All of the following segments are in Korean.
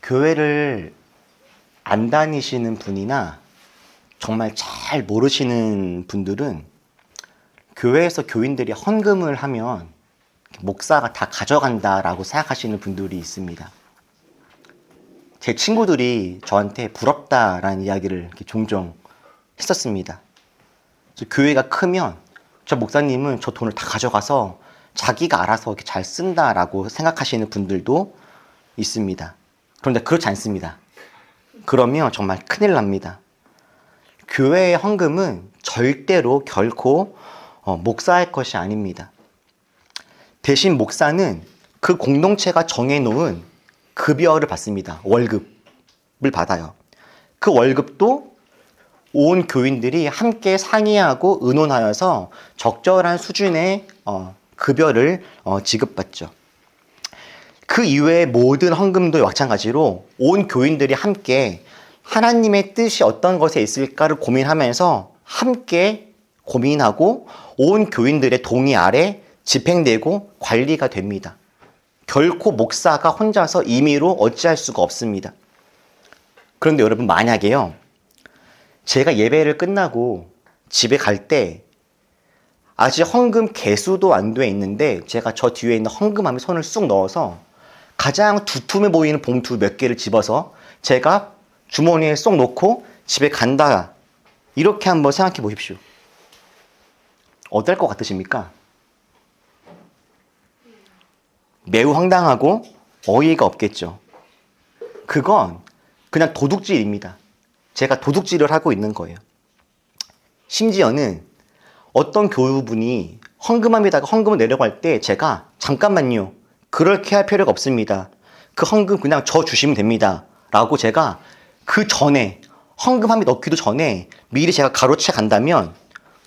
교회를 안 다니시는 분이나 정말 잘 모르시는 분들은 교회에서 교인들이 헌금을 하면 목사가 다 가져간다라고 생각하시는 분들이 있습니다. 제 친구들이 저한테 부럽다라는 이야기를 종종 했었습니다. 교회가 크면 저 목사님은 저 돈을 다 가져가서 자기가 알아서 잘 쓴다라고 생각하시는 분들도 있습니다. 그런데 그렇지 않습니다. 그러면 정말 큰일 납니다. 교회의 헌금은 절대로 결코 목사의 것이 아닙니다. 대신 목사는 그 공동체가 정해놓은 급여를 받습니다. 월급을 받아요. 그 월급도 온 교인들이 함께 상의하고 의논하여서 적절한 수준의 급여를 지급받죠. 그 이외의 모든 헌금도 마찬가지로 온 교인들이 함께 하나님의 뜻이 어떤 것에 있을까를 고민하면서 함께 고민하고 온 교인들의 동의 아래 집행되고 관리가 됩니다. 결코 목사가 혼자서 임의로 어찌할 수가 없습니다. 그런데 여러분, 만약에요, 제가 예배를 끝나고 집에 갈 때 아직 헌금 개수도 안 돼 있는데 제가 저 뒤에 있는 헌금함에 손을 쑥 넣어서 가장 두툼해 보이는 봉투 몇 개를 집어서 제가 주머니에 쏙 넣고 집에 간다, 이렇게 한번 생각해 보십시오. 어떨 것 같으십니까? 매우 황당하고 어이가 없겠죠. 그건 그냥 도둑질입니다. 제가 도둑질을 하고 있는 거예요. 심지어는 어떤 교우분이 헌금함에다가 헌금을 내려고 할 때 제가 잠깐만요, 그렇게 할 필요가 없습니다, 그 헌금 그냥 저 주시면 됩니다 라고 제가 그 전에 헌금함에 넣기도 전에 미리 제가 가로채 간다면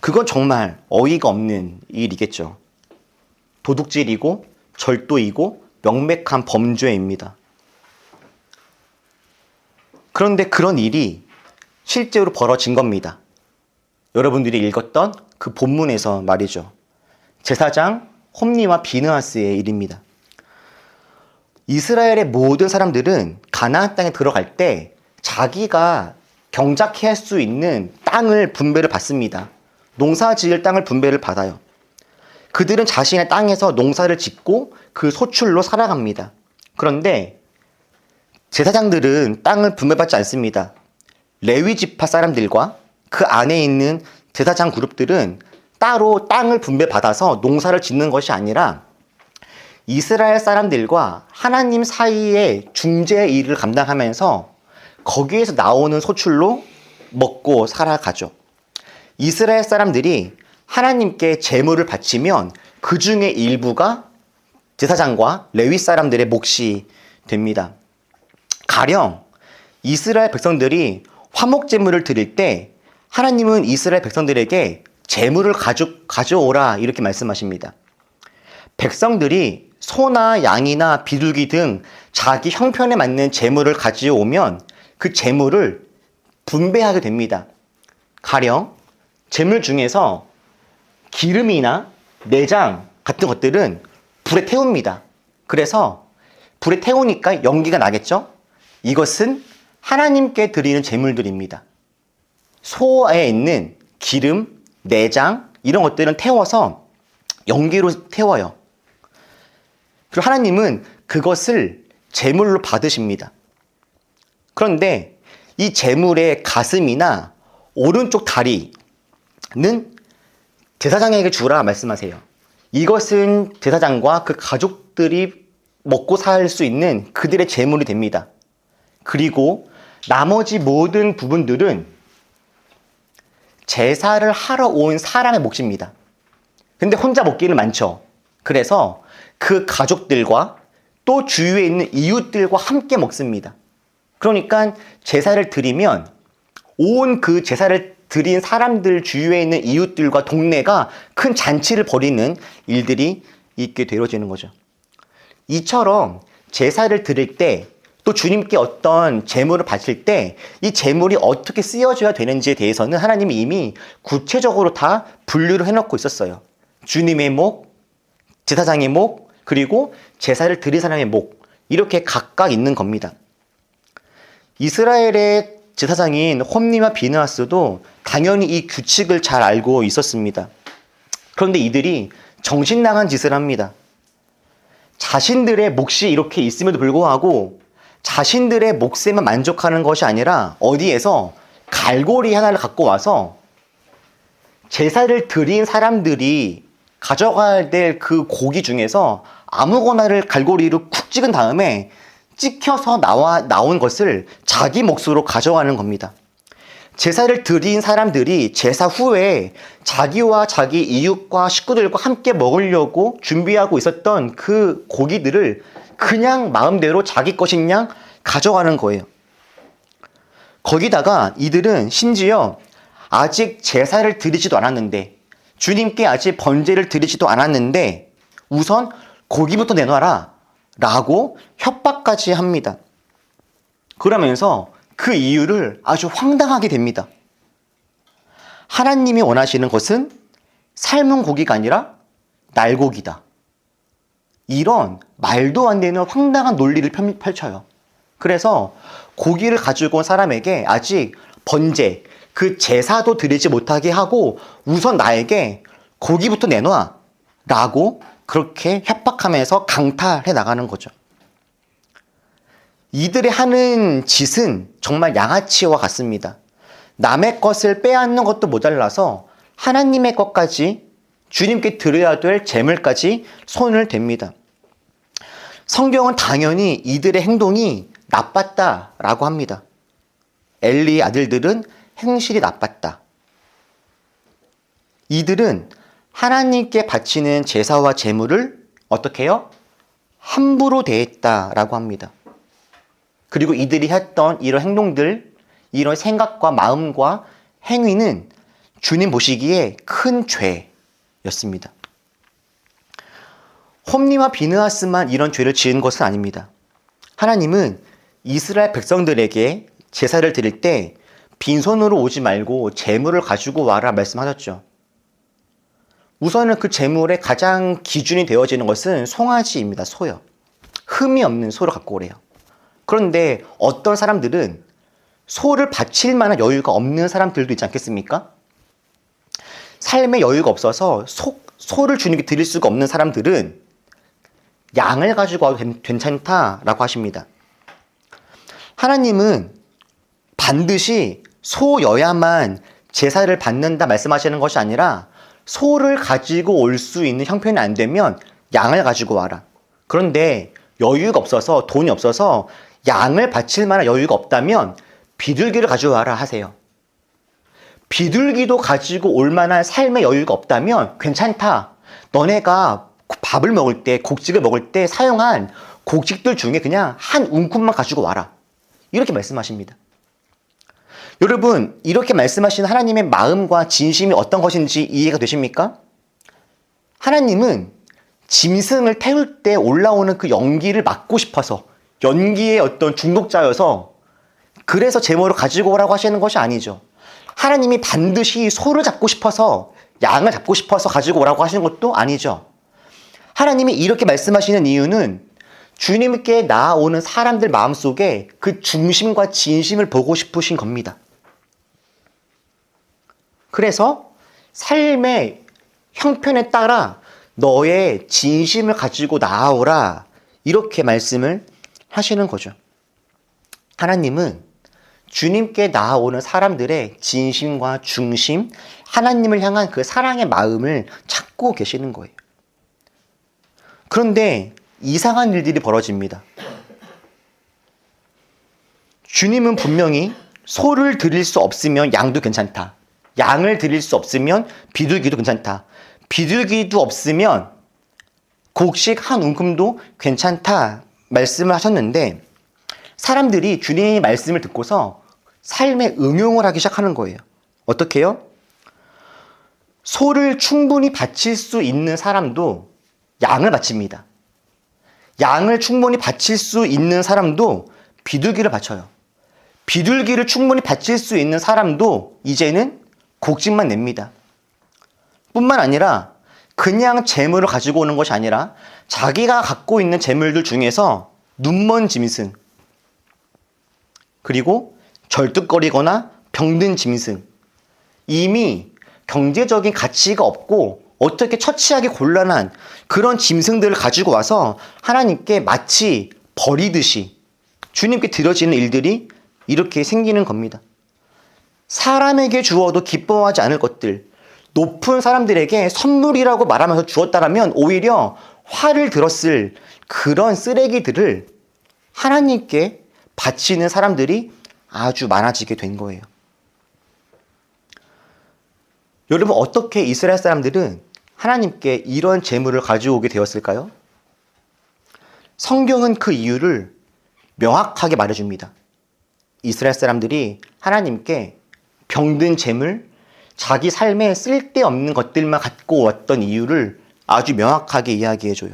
그건 정말 어이가 없는 일이겠죠. 도둑질이고 절도이고 명백한 범죄입니다. 그런데 그런 일이 실제로 벌어진 겁니다. 여러분들이 읽었던 그 본문에서 말이죠. 제사장 홈리와 비느하스의 일입니다. 이스라엘의 모든 사람들은 가나안 땅에 들어갈 때 자기가 경작해야 할 수 있는 땅을 분배를 받습니다. 농사 지을 땅을 분배를 받아요. 그들은 자신의 땅에서 농사를 짓고 그 소출로 살아갑니다. 그런데 제사장들은 땅을 분배받지 않습니다. 레위 지파 사람들과 그 안에 있는 제사장 그룹들은 따로 땅을 분배받아서 농사를 짓는 것이 아니라 이스라엘 사람들과 하나님 사이의 중재 일을 감당하면서 거기에서 나오는 소출로 먹고 살아가죠. 이스라엘 사람들이 하나님께 제물을 바치면 그 중에 일부가 제사장과 레위 사람들의 몫이 됩니다. 가령 이스라엘 백성들이 화목 제물을 드릴 때 하나님은 이스라엘 백성들에게 제물을 가져오라, 이렇게 말씀하십니다. 백성들이 소나 양이나 비둘기 등 자기 형편에 맞는 제물을 가져오면 그 제물을 분배하게 됩니다. 가령 제물 중에서 기름이나 내장 같은 것들은 불에 태웁니다. 그래서 불에 태우니까 연기가 나겠죠? 이것은 하나님께 드리는 제물들입니다. 소에 있는 기름, 내장 이런 것들은 태워서 연기로 태워요. 그리고 하나님은 그것을 제물로 받으십니다. 그런데 이 제물의 가슴이나 오른쪽 다리는 제사장에게 주라 말씀하세요. 이것은 제사장과 그 가족들이 먹고 살 수 있는 그들의 제물이 됩니다. 그리고 나머지 모든 부분들은 제사를 하러 온 사람의 몫입니다. 근데 혼자 먹기는 많죠. 그래서 그 가족들과 또 주위에 있는 이웃들과 함께 먹습니다. 그러니까 제사를 드리면 온 그 제사를 드린 사람들 주위에 있는 이웃들과 동네가 큰 잔치를 벌이는 일들이 있게 되어지는 거죠. 이처럼 제사를 드릴 때 또 주님께 어떤 제물을 바칠 때 이 제물이 어떻게 쓰여져야 되는지에 대해서는 하나님이 이미 구체적으로 다 분류를 해놓고 있었어요. 주님의 목, 제사장의 목, 그리고 제사를 드린 사람의 목, 이렇게 각각 있는 겁니다. 이스라엘의 제사장인 홈니와 비느하스도 당연히 이 규칙을 잘 알고 있었습니다. 그런데 이들이 정신 나간 짓을 합니다. 자신들의 몫이 이렇게 있음에도 불구하고 자신들의 몫에만 만족하는 것이 아니라 어디에서 갈고리 하나를 갖고 와서 제사를 드린 사람들이 가져가야 될 그 고기 중에서 아무거나를 갈고리로 쿡 찍은 다음에 찍혀서 나온 것을 자기 몫으로 가져가는 겁니다. 제사를 드린 사람들이 제사 후에 자기와 자기 이웃과 식구들과 함께 먹으려고 준비하고 있었던 그 고기들을 그냥 마음대로 자기 것인 양 가져가는 거예요. 거기다가 이들은 심지어 아직 제사를 드리지도 않았는데, 주님께 아직 번제를 드리지도 않았는데 우선 고기부터 내놔라 라고 협박까지 합니다. 그러면서 그 이유를 아주 황당하게 됩니다. 하나님이 원하시는 것은 삶은 고기가 아니라 날고기다. 이런 말도 안 되는 황당한 논리를 펼쳐요. 그래서 고기를 가지고 온 사람에게 아직 번제, 그 제사도 드리지 못하게 하고 우선 나에게 고기부터 내놔 라고 그렇게 협박하면서 강탈해 나가는 거죠. 이들의 하는 짓은 정말 양아치와 같습니다. 남의 것을 빼앗는 것도 모자라서 하나님의 것까지, 주님께 드려야 될 제물까지 손을 댑니다. 성경은 당연히 이들의 행동이 나빴다라고 합니다. 엘리의 아들들은 행실이 나빴다. 이들은 하나님께 바치는 제사와 제물을 어떻게 해요? 함부로 대했다라고 합니다. 그리고 이들이 했던 이런 행동들, 이런 생각과 마음과 행위는 주님 보시기에 큰 죄였습니다. 홈니와 비느하스만 이런 죄를 지은 것은 아닙니다. 하나님은 이스라엘 백성들에게 제사를 드릴 때 빈손으로 오지 말고 제물을 가지고 와라 말씀하셨죠. 우선은 그 제물의 가장 기준이 되어지는 것은 송아지입니다. 소요. 흠이 없는 소를 갖고 오래요. 그런데 어떤 사람들은 소를 바칠 만한 여유가 없는 사람들도 있지 않겠습니까? 삶에 여유가 없어서 소를 주님께 드릴 수가 없는 사람들은 양을 가지고 와도 괜찮다라고 하십니다. 하나님은 반드시 소여야만 제사를 받는다 말씀하시는 것이 아니라 소를 가지고 올 수 있는 형편이 안 되면 양을 가지고 와라. 그런데 여유가 없어서, 돈이 없어서 양을 바칠 만한 여유가 없다면 비둘기를 가져와라 하세요. 비둘기도 가지고 올 만한 삶의 여유가 없다면 괜찮다. 너네가 밥을 먹을 때, 곡식을 먹을 때 사용한 곡식들 중에 그냥 한 움큼만 가지고 와라. 이렇게 말씀하십니다. 여러분, 이렇게 말씀하시는 하나님의 마음과 진심이 어떤 것인지 이해가 되십니까? 하나님은 짐승을 태울 때 올라오는 그 연기를 막고 싶어서, 연기의 어떤 중독자여서 그래서 제물을 가지고 오라고 하시는 것이 아니죠. 하나님이 반드시 소를 잡고 싶어서, 양을 잡고 싶어서 가지고 오라고 하시는 것도 아니죠. 하나님이 이렇게 말씀하시는 이유는 주님께 나아오는 사람들 마음속에 그 중심과 진심을 보고 싶으신 겁니다. 그래서 삶의 형편에 따라 너의 진심을 가지고 나아오라, 이렇게 말씀을 하시는 거죠. 하나님은 주님께 나아오는 사람들의 진심과 중심, 하나님을 향한 그 사랑의 마음을 찾고 계시는 거예요. 그런데 이상한 일들이 벌어집니다. 주님은 분명히 소를 드릴 수 없으면 양도 괜찮다. 양을 드릴 수 없으면 비둘기도 괜찮다. 비둘기도 없으면 곡식 한 움큼도 괜찮다 말씀을 하셨는데, 사람들이 주님의 말씀을 듣고서 삶에 응용을 하기 시작하는 거예요. 어떻게 해요? 소를 충분히 바칠 수 있는 사람도 양을 바칩니다. 양을 충분히 바칠 수 있는 사람도 비둘기를 바쳐요. 비둘기를 충분히 바칠 수 있는 사람도 이제는 곡식만 냅니다. 뿐만 아니라 그냥 재물을 가지고 오는 것이 아니라 자기가 갖고 있는 재물들 중에서 눈먼 짐승, 그리고 절뚝거리거나 병든 짐승, 이미 경제적인 가치가 없고 어떻게 처치하기 곤란한 그런 짐승들을 가지고 와서 하나님께 마치 버리듯이 주님께 드려지는 일들이 이렇게 생기는 겁니다. 사람에게 주어도 기뻐하지 않을 것들, 높은 사람들에게 선물이라고 말하면서 주었다라면 오히려 화를 들었을 그런 쓰레기들을 하나님께 바치는 사람들이 아주 많아지게 된 거예요. 여러분, 어떻게 이스라엘 사람들은 하나님께 이런 재물을 가져오게 되었을까요? 성경은 그 이유를 명확하게 말해줍니다. 이스라엘 사람들이 하나님께 병든 재물, 자기 삶에 쓸데없는 것들만 갖고 왔던 이유를 아주 명확하게 이야기해줘요.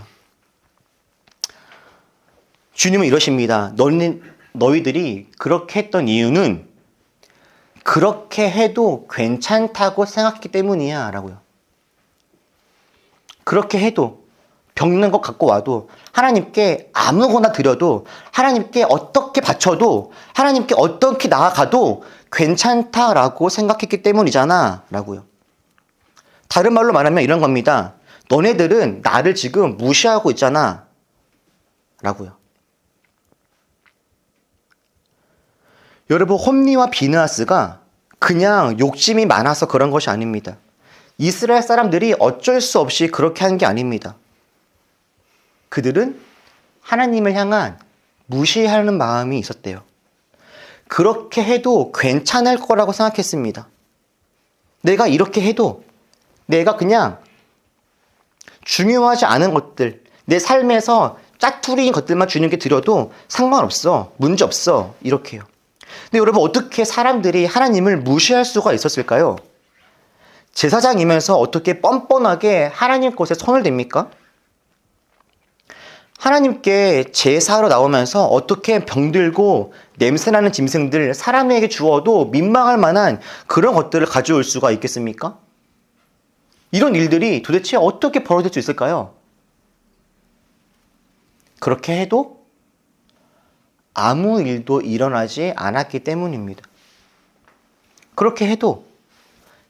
주님은 이러십니다. 너희들이 그렇게 했던 이유는 그렇게 해도 괜찮다고 생각했기 때문이야 라고요. 그렇게 해도 병든 것 갖고 와도 하나님께 아무거나 드려도 하나님께 어떻게 바쳐도 하나님께 어떻게 나아가도 괜찮다라고 생각했기 때문이잖아 라고요. 다른 말로 말하면 이런 겁니다. 너네들은 나를 지금 무시하고 있잖아 라고요. 여러분, 홈리와 비느하스가 그냥 욕심이 많아서 그런 것이 아닙니다. 이스라엘 사람들이 어쩔 수 없이 그렇게 한 게 아닙니다. 그들은 하나님을 향한 무시하는 마음이 있었대요. 그렇게 해도 괜찮을 거라고 생각했습니다. 내가 이렇게 해도 내가 그냥 중요하지 않은 것들, 내 삶에서 짜투리인 것들만 주님께 드려도 상관없어, 문제없어, 이렇게요. 근데 여러분, 어떻게 사람들이 하나님을 무시할 수가 있었을까요? 제사장이면서 어떻게 뻔뻔하게 하나님 것에 손을 댑니까? 하나님께 제사로 나오면서 어떻게 병들고 냄새나는 짐승들 사람에게 주어도 민망할 만한 그런 것들을 가져올 수가 있겠습니까? 이런 일들이 도대체 어떻게 벌어질 수 있을까요? 그렇게 해도 아무 일도 일어나지 않았기 때문입니다. 그렇게 해도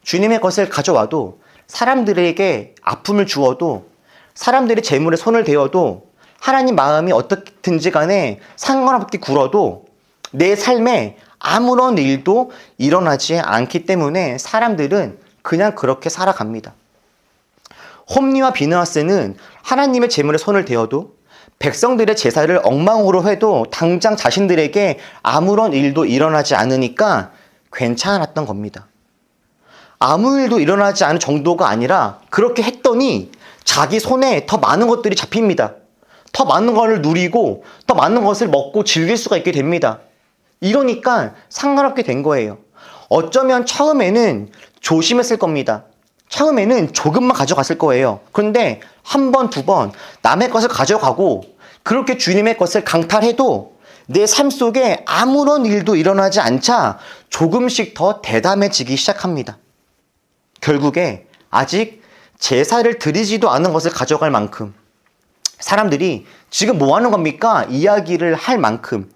주님의 것을 가져와도 사람들에게 아픔을 주어도 사람들의 재물에 손을 대어도 하나님 마음이 어떻든지 간에 상관없게 굴어도 내 삶에 아무런 일도 일어나지 않기 때문에 사람들은 그냥 그렇게 살아갑니다. 홈리와 비느하스는 하나님의 재물에 손을 대어도 백성들의 제사를 엉망으로 해도 당장 자신들에게 아무런 일도 일어나지 않으니까 괜찮았던 겁니다. 아무 일도 일어나지 않은 정도가 아니라 그렇게 했더니 자기 손에 더 많은 것들이 잡힙니다. 더 많은 것을 누리고 더 많은 것을 먹고 즐길 수가 있게 됩니다. 이러니까 상관없게 된 거예요. 어쩌면 처음에는 조심했을 겁니다. 처음에는 조금만 가져갔을 거예요. 그런데 한 번, 두 번 남의 것을 가져가고 그렇게 주님의 것을 강탈해도 내 삶 속에 아무런 일도 일어나지 않자 조금씩 더 대담해지기 시작합니다. 결국에 아직 제사를 드리지도 않은 것을 가져갈 만큼 사람들이 지금 뭐 하는 겁니까? 이야기를 할 만큼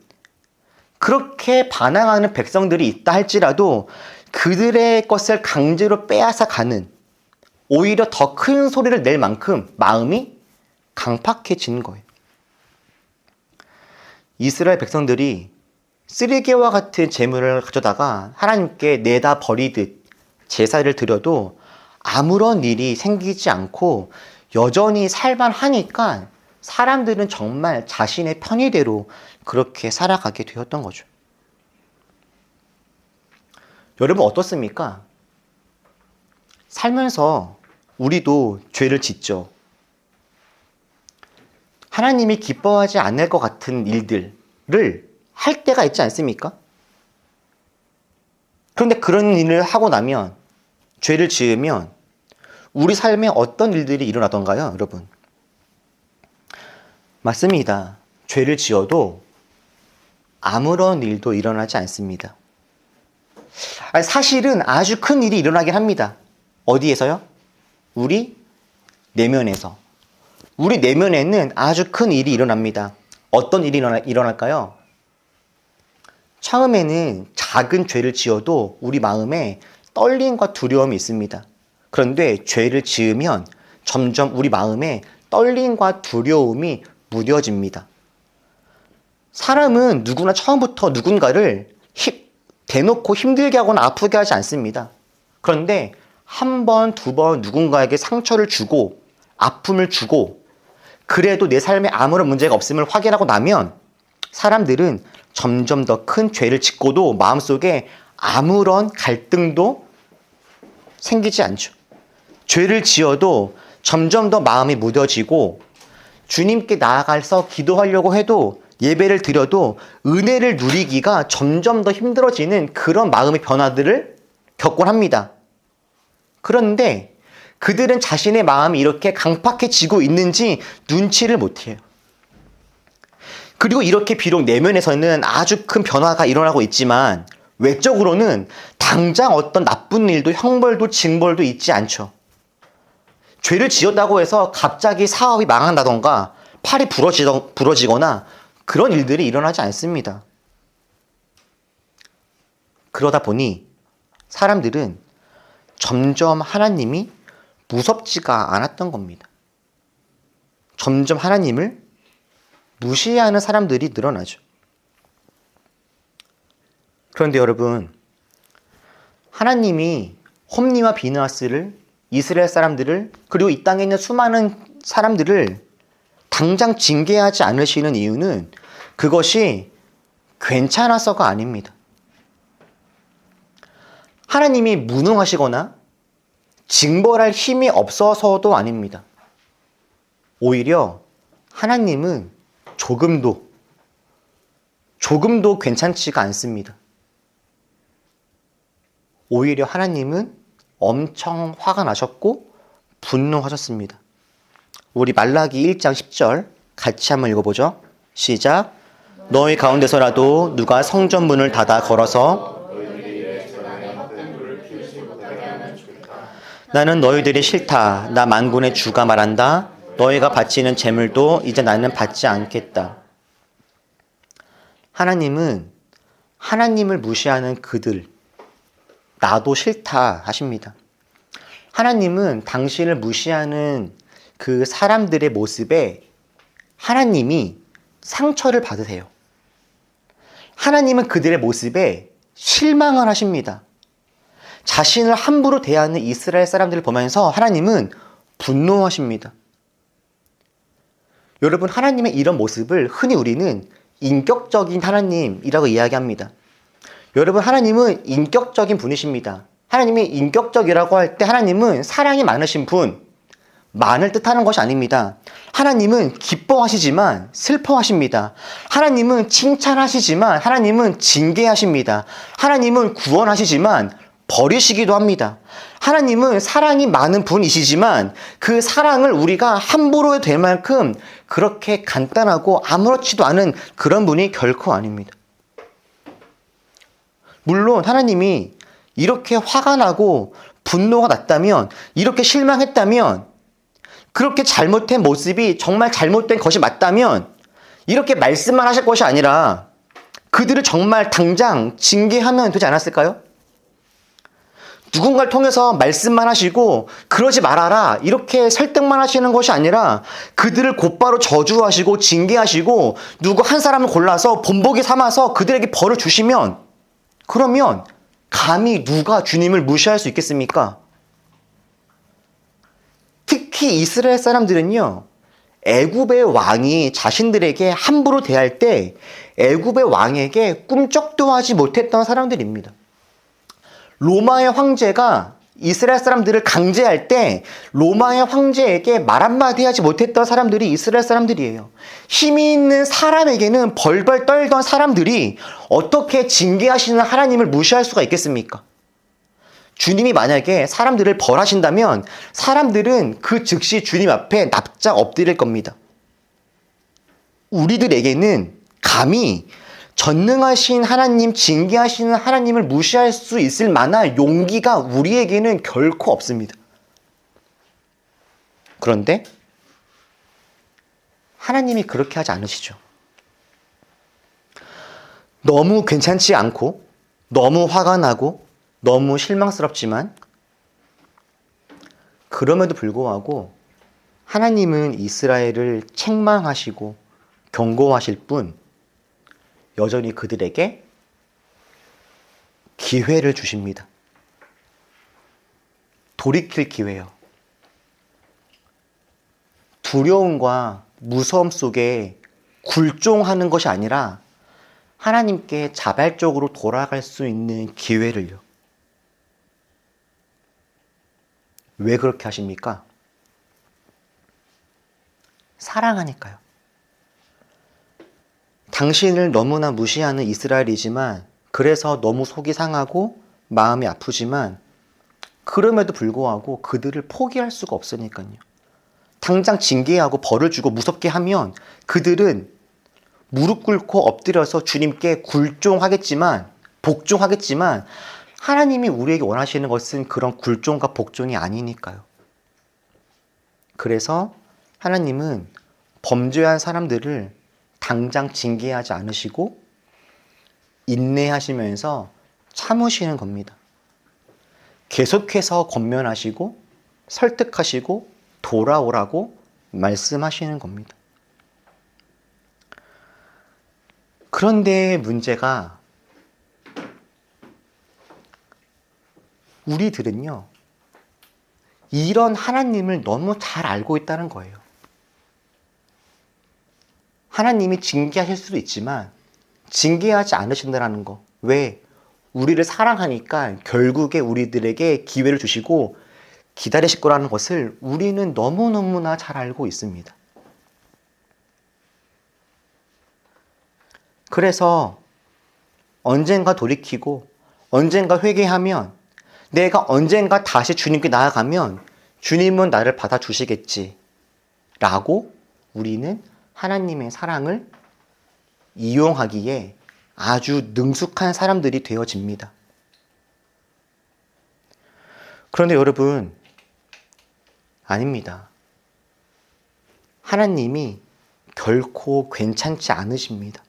그렇게 반항하는 백성들이 있다 할지라도 그들의 것을 강제로 빼앗아 가는 오히려 더 큰 소리를 낼 만큼 마음이 강팍해진 거예요. 이스라엘 백성들이 쓰레기와 같은 재물을 가져다가 하나님께 내다 버리듯 제사를 드려도 아무런 일이 생기지 않고 여전히 살만하니까 사람들은 정말 자신의 편의대로 그렇게 살아가게 되었던 거죠. 여러분, 어떻습니까? 살면서 우리도 죄를 짓죠. 하나님이 기뻐하지 않을 것 같은 일들을 할 때가 있지 않습니까? 그런데 그런 일을 하고 나면, 죄를 지으면 우리 삶에 어떤 일들이 일어나던가요, 여러분? 맞습니다. 죄를 지어도 아무런 일도 일어나지 않습니다. 사실은 아주 큰 일이 일어나긴 합니다. 어디에서요? 우리 내면에서. 우리 내면에는 아주 큰 일이 일어납니다. 어떤 일이 일어날까요? 처음에는 작은 죄를 지어도 우리 마음에 떨림과 두려움이 있습니다. 그런데 죄를 지으면 점점 우리 마음에 떨림과 두려움이 무뎌집니다. 사람은 누구나 처음부터 누군가를 대놓고 힘들게 하거나 아프게 하지 않습니다. 그런데 한 번, 두 번 누군가에게 상처를 주고 아픔을 주고 그래도 내 삶에 아무런 문제가 없음을 확인하고 나면 사람들은 점점 더 큰 죄를 짓고도 마음속에 아무런 갈등도 생기지 않죠. 죄를 지어도 점점 더 마음이 무뎌지고 주님께 나아가서 기도하려고 해도 예배를 드려도 은혜를 누리기가 점점 더 힘들어지는 그런 마음의 변화들을 겪곤 합니다. 그런데 그들은 자신의 마음이 이렇게 강팍해지고 있는지 눈치를 못해요. 그리고 이렇게 비록 내면에서는 아주 큰 변화가 일어나고 있지만 외적으로는 당장 어떤 나쁜 일도 형벌도 징벌도 있지 않죠. 죄를 지었다고 해서 갑자기 사업이 망한다던가 팔이 부러지거나 그런 일들이 일어나지 않습니다. 그러다 보니 사람들은 점점 하나님이 무섭지가 않았던 겁니다. 점점 하나님을 무시하는 사람들이 늘어나죠. 그런데 여러분, 하나님이 홈리와 비느하스를, 이스라엘 사람들을, 그리고 이 땅에 있는 수많은 사람들을 당장 징계하지 않으시는 이유는 그것이 괜찮아서가 아닙니다. 하나님이 무능하시거나 징벌할 힘이 없어서도 아닙니다. 오히려 하나님은 조금도 괜찮지가 않습니다. 오히려 하나님은 엄청 화가 나셨고 분노하셨습니다. 우리 말라기 1장 10절 같이 한번 읽어보죠. 시작. 너희 가운데서라도 누가 성전 문을 닫아 걸어서 나는 너희들이 싫다. 나 만군의 주가 말한다. 너희가 바치는 제물도 이제 나는 받지 않겠다. 하나님은 하나님을 무시하는 그들, 나도 싫다 하십니다. 하나님은 당신을 무시하는 그 사람들의 모습에 하나님이 상처를 받으세요. 하나님은 그들의 모습에 실망을 하십니다. 자신을 함부로 대하는 이스라엘 사람들을 보면서 하나님은 분노하십니다. 여러분, 하나님의 이런 모습을 흔히 우리는 인격적인 하나님이라고 이야기합니다. 여러분, 하나님은 인격적인 분이십니다. 하나님이 인격적이라고 할 때 하나님은 사랑이 많으신 분, 만을 뜻하는 것이 아닙니다. 하나님은 기뻐하시지만 슬퍼하십니다. 하나님은 칭찬하시지만 하나님은 징계하십니다. 하나님은 구원하시지만 버리시기도 합니다. 하나님은 사랑이 많은 분이시지만 그 사랑을 우리가 함부로 해도 될 만큼 그렇게 간단하고 아무렇지도 않은 그런 분이 결코 아닙니다. 물론 하나님이 이렇게 화가 나고 분노가 났다면, 이렇게 실망했다면, 그렇게 잘못된 모습이 정말 잘못된 것이 맞다면 이렇게 말씀만 하실 것이 아니라 그들을 정말 당장 징계하면 되지 않았을까요? 누군가를 통해서 말씀만 하시고 그러지 말아라 이렇게 설득만 하시는 것이 아니라 그들을 곧바로 저주하시고 징계하시고 누구 한 사람을 골라서 본보기 삼아서 그들에게 벌을 주시면, 그러면 감히 누가 주님을 무시할 수 있겠습니까? 특히 이스라엘 사람들은요, 애굽의 왕이 자신들에게 함부로 대할 때 애굽의 왕에게 꿈쩍도 하지 못했던 사람들입니다. 로마의 황제가 이스라엘 사람들을 강제할 때 로마의 황제에게 말 한마디 하지 못했던 사람들이 이스라엘 사람들이에요. 힘이 있는 사람에게는 벌벌 떨던 사람들이 어떻게 징계하시는 하나님을 무시할 수가 있겠습니까? 주님이 만약에 사람들을 벌하신다면 사람들은 그 즉시 주님 앞에 납작 엎드릴 겁니다. 우리들에게는 감히 전능하신 하나님, 징계하시는 하나님을 무시할 수 있을 만한 용기가 우리에게는 결코 없습니다. 그런데 하나님이 그렇게 하지 않으시죠. 너무 괜찮지 않고 너무 화가 나고 너무 실망스럽지만 그럼에도 불구하고 하나님은 이스라엘을 책망하시고 경고하실 뿐 여전히 그들에게 기회를 주십니다. 돌이킬 기회요. 두려움과 무서움 속에 굴종하는 것이 아니라 하나님께 자발적으로 돌아갈 수 있는 기회를요. 왜 그렇게 하십니까? 사랑하니까요. 당신을 너무나 무시하는 이스라엘이지만 그래서 너무 속이 상하고 마음이 아프지만 그럼에도 불구하고 그들을 포기할 수가 없으니까요. 당장 징계하고 벌을 주고 무섭게 하면 그들은 무릎 꿇고 엎드려서 주님께 굴종하겠지만 복종하겠지만 하나님이 우리에게 원하시는 것은 그런 굴종과 복종이 아니니까요. 그래서 하나님은 범죄한 사람들을 당장 징계하지 않으시고 인내하시면서 참으시는 겁니다. 계속해서 권면하시고 설득하시고 돌아오라고 말씀하시는 겁니다. 그런데 문제가 우리들은요, 이런 하나님을 너무 잘 알고 있다는 거예요. 하나님이 징계하실 수도 있지만 징계하지 않으신다는 거. 왜? 우리를 사랑하니까 결국에 우리들에게 기회를 주시고 기다리실 거라는 것을 우리는 너무너무나 잘 알고 있습니다. 그래서 언젠가 돌이키고 언젠가 회개하면 내가 언젠가 다시 주님께 나아가면 주님은 나를 받아주시겠지 라고 우리는 하나님의 사랑을 이용하기에 아주 능숙한 사람들이 되어집니다. 그런데 여러분, 아닙니다. 하나님이 결코 괜찮지 않으십니다.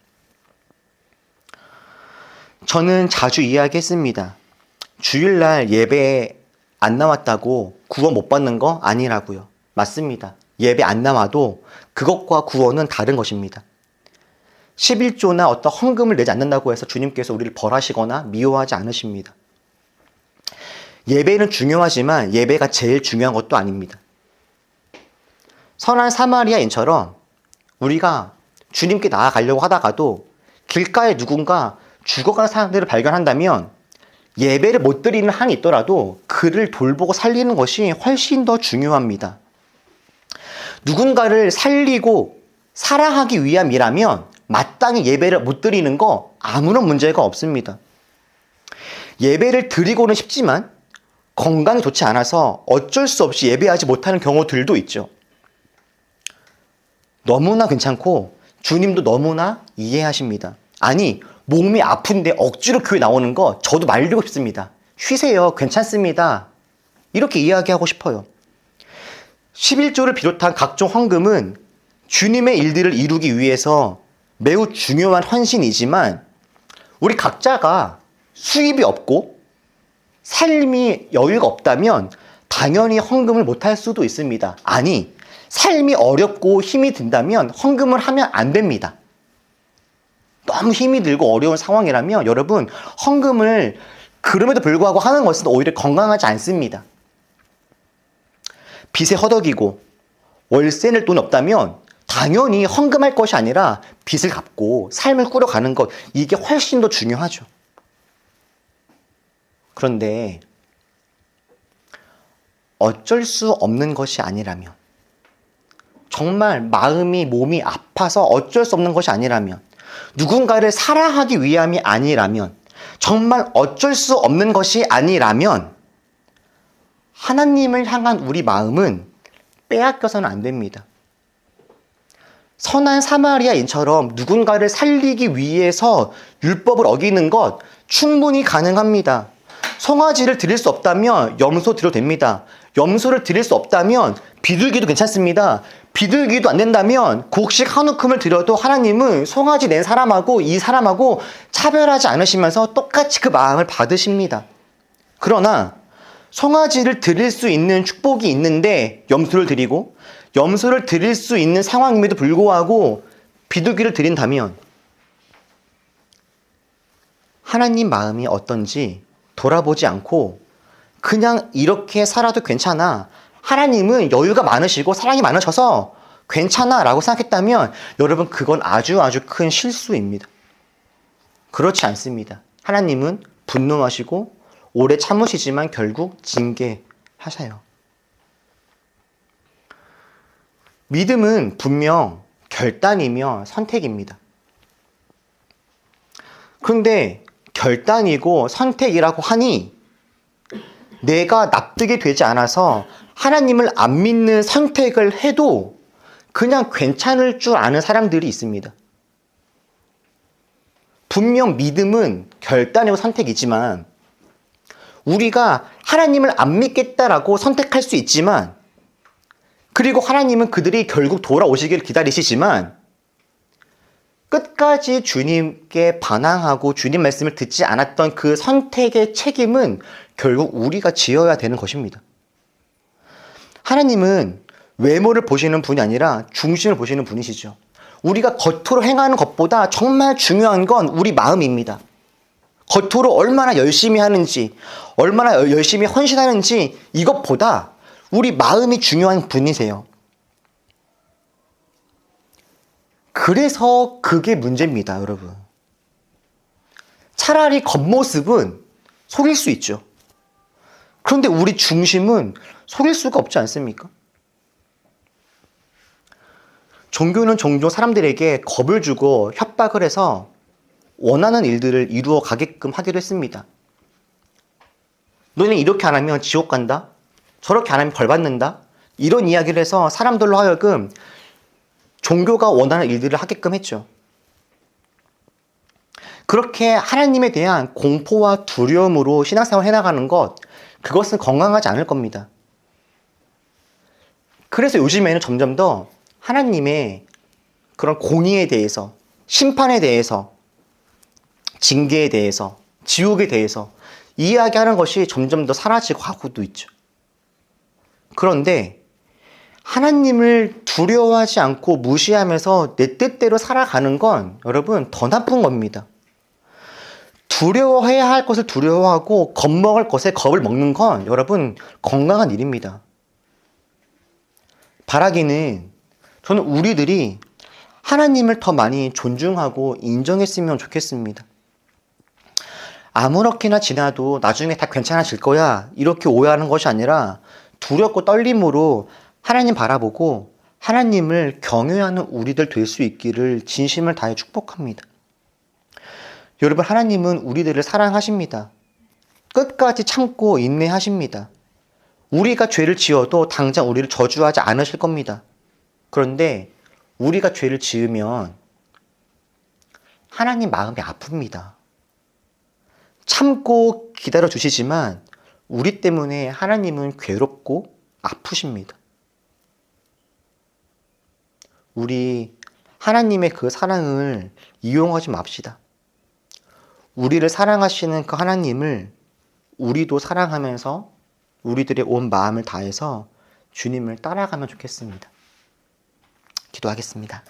저는 자주 이야기했습니다. 주일날 예배 안 나왔다고 구원 못 받는 거 아니라고요. 맞습니다. 예배 안 나와도 그것과 구원은 다른 것입니다. 11조나 어떤 헌금을 내지 않는다고 해서 주님께서 우리를 벌하시거나 미워하지 않으십니다. 예배는 중요하지만 예배가 제일 중요한 것도 아닙니다. 선한 사마리아인처럼 우리가 주님께 나아가려고 하다가도 길가에 누군가 죽어가는 사람들을 발견한다면 예배를 못 드리는 한이 있더라도 그를 돌보고 살리는 것이 훨씬 더 중요합니다. 누군가를 살리고 사랑하기 위함이라면 마땅히 예배를 못 드리는 거 아무런 문제가 없습니다. 예배를 드리고는 싶지만 건강이 좋지 않아서 어쩔 수 없이 예배하지 못하는 경우들도 있죠. 너무나 괜찮고 주님도 너무나 이해하십니다. 아니, 몸이 아픈데 억지로 교회 나오는 거 저도 말리고 싶습니다. 쉬세요. 괜찮습니다. 이렇게 이야기하고 싶어요. 11조를 비롯한 각종 헌금은 주님의 일들을 이루기 위해서 매우 중요한 헌신이지만 우리 각자가 수입이 없고 삶이 여유가 없다면 당연히 헌금을 못할 수도 있습니다. 아니, 삶이 어렵고 힘이 든다면 헌금을 하면 안 됩니다. 너무 힘이 들고 어려운 상황이라면 여러분, 헌금을 그럼에도 불구하고 하는 것은 오히려 건강하지 않습니다. 빚에 허덕이고 월세 낼 돈 없다면 당연히 헌금할 것이 아니라 빚을 갚고 삶을 꾸려가는 것, 이게 훨씬 더 중요하죠. 그런데 어쩔 수 없는 것이 아니라면, 정말 마음이 몸이 아파서 어쩔 수 없는 것이 아니라면, 누군가를 사랑하기 위함이 아니라면, 정말 어쩔 수 없는 것이 아니라면 하나님을 향한 우리 마음은 빼앗겨서는 안 됩니다. 선한 사마리아인처럼 누군가를 살리기 위해서 율법을 어기는 것 충분히 가능합니다. 송아지를 드릴 수 없다면 염소 드려도 됩니다. 염소를 드릴 수 없다면 비둘기도 괜찮습니다. 비둘기도 안 된다면 곡식 한 움큼을 드려도 하나님은 송아지 낸 사람하고 이 사람하고 차별하지 않으시면서 똑같이 그 마음을 받으십니다. 그러나 송아지를 드릴 수 있는 축복이 있는데 염소를 드리고 염소를 드릴 수 있는 상황임에도 불구하고 비둘기를 드린다면 하나님 마음이 어떤지 돌아보지 않고 그냥 이렇게 살아도 괜찮아. 하나님은 여유가 많으시고 사랑이 많으셔서 괜찮아 라고 생각했다면 여러분 그건 아주 큰 실수입니다. 그렇지 않습니다. 하나님은 분노하시고 오래 참으시지만 결국 징계하셔요. 믿음은 분명 결단이며 선택입니다. 그런데 결단이고 선택이라고 하니 내가 납득이 되지 않아서 하나님을 안 믿는 선택을 해도 그냥 괜찮을 줄 아는 사람들이 있습니다. 분명 믿음은 결단이고 선택이지만 우리가 하나님을 안 믿겠다라고 선택할 수 있지만 그리고 하나님은 그들이 결국 돌아오시기를 기다리시지만 끝까지 주님께 반항하고 주님 말씀을 듣지 않았던 그 선택의 책임은 결국 우리가 지어야 되는 것입니다. 하나님은 외모를 보시는 분이 아니라 중심을 보시는 분이시죠. 우리가 겉으로 행하는 것보다 정말 중요한 건 우리 마음입니다. 겉으로 얼마나 열심히 하는지, 얼마나 열심히 헌신하는지 이것보다 우리 마음이 중요한 분이세요. 그래서 그게 문제입니다, 여러분. 차라리 겉모습은 속일 수 있죠. 그런데 우리 중심은 속일 수가 없지 않습니까? 종교는 종종 사람들에게 겁을 주고 협박을 해서 원하는 일들을 이루어 가게끔 하기도 했습니다. 너는 이렇게 안 하면 지옥 간다? 저렇게 안 하면 벌 받는다? 이런 이야기를 해서 사람들로 하여금 종교가 원하는 일들을 하게끔 했죠. 그렇게 하나님에 대한 공포와 두려움으로 신앙생활을 해나가는 것, 그것은 건강하지 않을 겁니다. 그래서 요즘에는 점점 더 하나님의 그런 공의에 대해서, 심판에 대해서, 징계에 대해서, 지옥에 대해서 이야기하는 것이 점점 더 사라지고 가고도 있죠. 그런데 하나님을 두려워하지 않고 무시하면서 내 뜻대로 살아가는 건 여러분 더 나쁜 겁니다. 두려워해야 할 것을 두려워하고 겁먹을 것에 겁을 먹는 건 여러분 건강한 일입니다. 바라기는 저는 우리들이 하나님을 더 많이 존중하고 인정했으면 좋겠습니다. 아무렇게나 지나도 나중에 다 괜찮아질 거야 이렇게 오해하는 것이 아니라 두렵고 떨림으로 하나님 바라보고 하나님을 경외하는 우리들 될 수 있기를 진심을 다해 축복합니다. 여러분, 하나님은 우리들을 사랑하십니다. 끝까지 참고 인내하십니다. 우리가 죄를 지어도 당장 우리를 저주하지 않으실 겁니다. 그런데 우리가 죄를 지으면 하나님 마음이 아픕니다. 참고 기다려 주시지만 우리 때문에 하나님은 괴롭고 아프십니다. 우리 하나님의 그 사랑을 이용하지 맙시다. 우리를 사랑하시는 그 하나님을 우리도 사랑하면서 우리들의 온 마음을 다해서 주님을 따라가면 좋겠습니다. 기도하겠습니다.